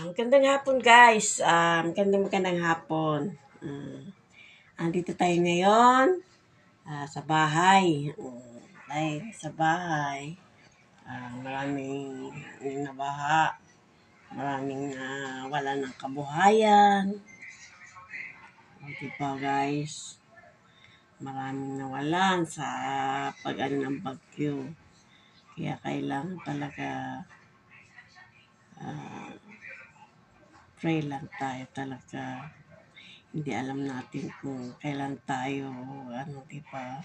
Magandang hapon guys. Magandang hapon. Andito tayo ngayon sa bahay. Sa bahay. Maraming nabaha. Maraming wala ng kabuhayan. Diba guys? Maraming nawalan sa pag-ano ng bagyo. Kaya kailangan talaga pray lang tayo talaga. Hindi alam natin kung kailan tayo, diba?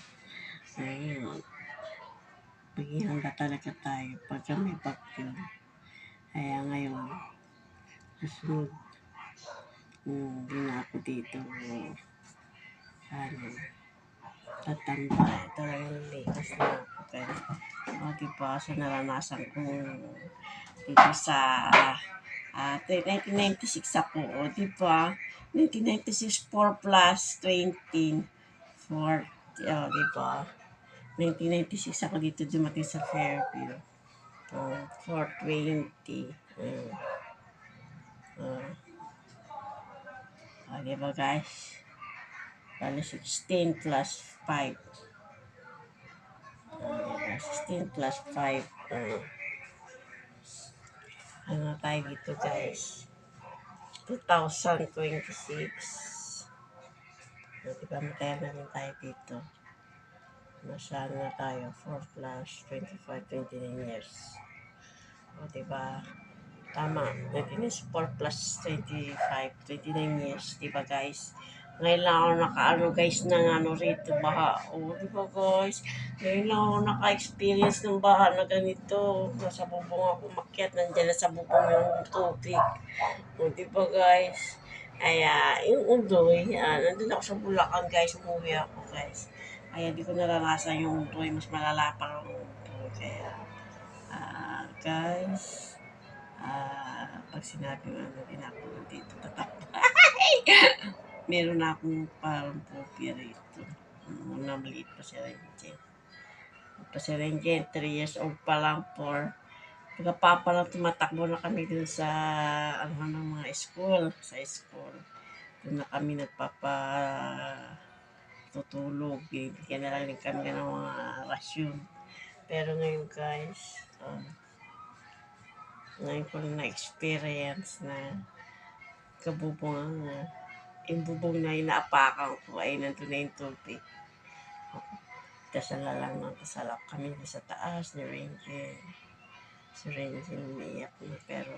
Maghihanda talaga tayo pagka may bagyo. Kaya ngayon, susunod, hindi na ako dito, tatambay. Talagang likas na ako. Kaya, diba, sa naranasan ko dito sa 1996 ako, diba? 1996, 4 plus 20, 4, diba? 1996 ako dito dumating sa Fairview. 420. Diba guys? Bali 16 plus 5. Diba? 16 plus 5. Ano tayo dito guys? 2026. Diba matayan na rin tayo dito. Nasaan na tayo? 4 plus 25, 29 years. Diba? Tama. 4 plus 25, 29 years. Diba guys? Ngayon lang ako nakaano guys ng rito, baha. Diba guys? Ngayon lang ako naka-experience ng baha na ganito. Nasa bubong ako makyat. Nandiyan na sa bubong yung tubig. Diba guys? Yung undoy, nandun ako sa Bulacan guys. Umuwi ako guys. Kaya di ko naranasan yung undoy. Mas malala pa ang undoy. Kaya, guys, pag sinabi mo din ako dito, tatakbo. Meron na akong parang phobia rito. Maliit pa si Renjen. 3 years old pa lang, 4. Pagkapapa lang tumatakbo na kami dun sa ng mga school. Sa school. Doon na kami tutulog. Bigyan na lang din kami ng mga rasyon. Pero ngayon guys, ngayon ko na-experience na kabubungan na yung bubong na inaapakan ko ay nandun na yung tubig. Dasal na lang ng kasalap kami sa taas ni Ranger. Si Ranger umiiyak na pero